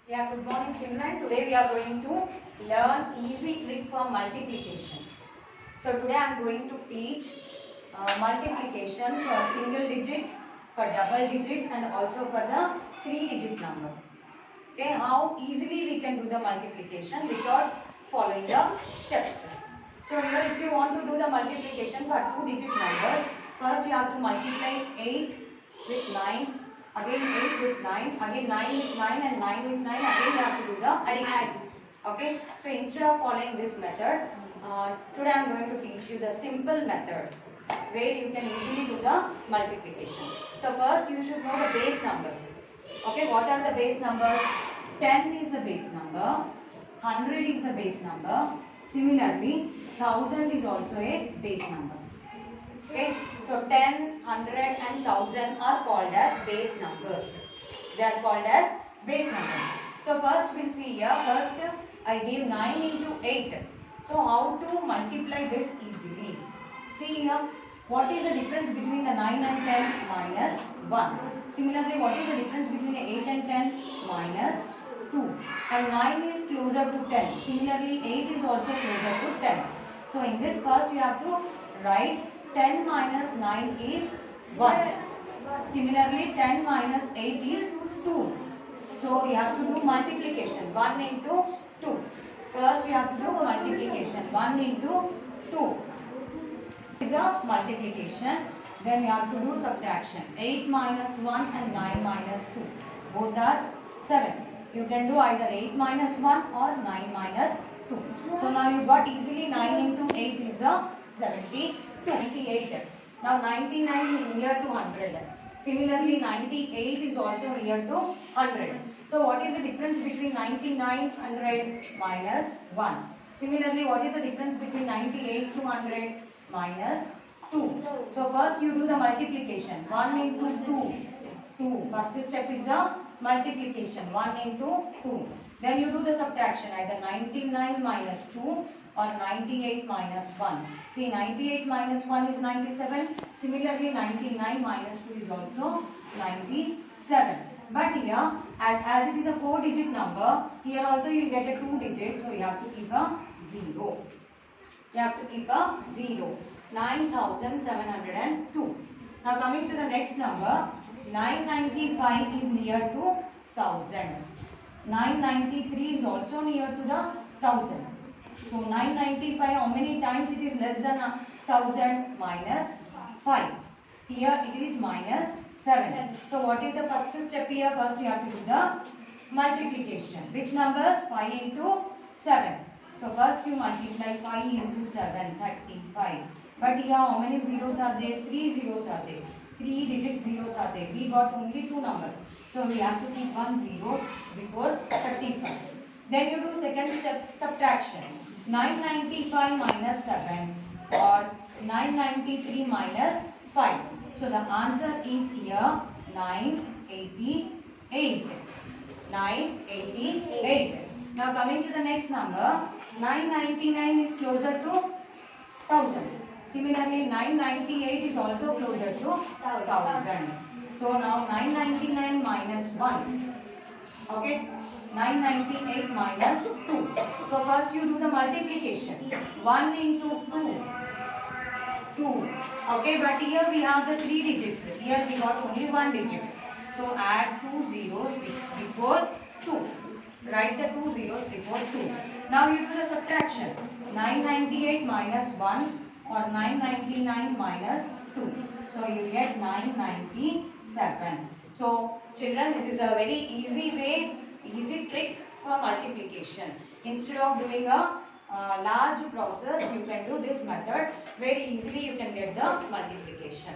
Yeah, good morning children. Today we are going to learn easy trick for multiplication. So today I am going to teach multiplication for single digit, for double digit and also for the 3-digit number. Okay, how easily we can do the multiplication without following the steps. So here if you want to do the multiplication for 2-digit numbers, first you have to multiply 8 with 9. Again 8 with 9, again 9 with 9 and 9 with 9, again you have to do the addition. Okay, so instead of following this method, today I am going to teach you the simple method where you can easily do the multiplication. So first you should know the base numbers. Okay, what are the base numbers? 10 is the base number, 100 is the base number, similarly 1000 is also a base number. Okay, so 10, 100 and 1000 are called as base numbers. They are called as base numbers. So first we'll see here, first I gave 9 into 8. So how to multiply this easily? See here, what is the difference between the 9 and 10? Minus 1. Similarly, what is the difference between the 8 and 10? Minus 2. And 9 is closer to 10. Similarly, 8 is also closer to 10. So in this first you have to write 10 minus 9 is 1. Similarly, 10 minus 8 is 2. So you have to do multiplication. 1 into 2. First you have to do multiplication. 1 into 2 is a multiplication. Then you have to do subtraction. 8 minus 1 and 9 minus 2. Both are 7. You can do either 8 minus 1 or 9 minus 2. So now you got easily 9 into 8 is a 72. 98. Now 99 is near to 100. Similarly 98 is also near to 100. So what is the difference between 99 100 minus 1? Similarly what is the difference between 98 to 100 minus 2? So first you do the multiplication. 1 into 2. 2. First step is the multiplication. 1 into 2. Then you do the subtraction. Either 99 minus 2 or 98 minus 1. See, 98 minus 1 is 97. Similarly, 99 minus 2 is also 97. But here, as it is a 4-digit number, here also you will get a 2-digit. So, you have to keep a 0. You have to keep a 0. 9702. Now, coming to the next number, 995 is near to 1000. 993 is also near to the 1000. So 995, how many times it is less than 1000? Minus 5. Here it is minus 7. So what is the first step here? First you have to do the multiplication. Which numbers? 5 into 7. So first you multiply 5 into 7, 35. But here how many zeros are there? 3 zeros are there. 3-digit zeros are there. We got only 2 numbers. So we have to keep 1 0 before 35. Then you do second step, subtraction. 995 minus 7 or 993 minus 5. So the answer is here 988. 988. Now coming to the next number, 999 is closer to 1000. Similarly, 998 is also closer to 1000. So now 999 minus 1. Okay. 998 minus 2. So first you do the multiplication. 1 into 2. 2. Okay, but here we have the 3 digits. Here we got only 1 digit. So add 2 zeros before 2. Write the 2 zeros before 2. Now you do the subtraction. 998 minus 1 or 999 minus 2. So you get 997. So children, this is a very easy way, easy trick for multiplication. Instead of doing a large process, you can do this method. Very easily you can get the multiplication.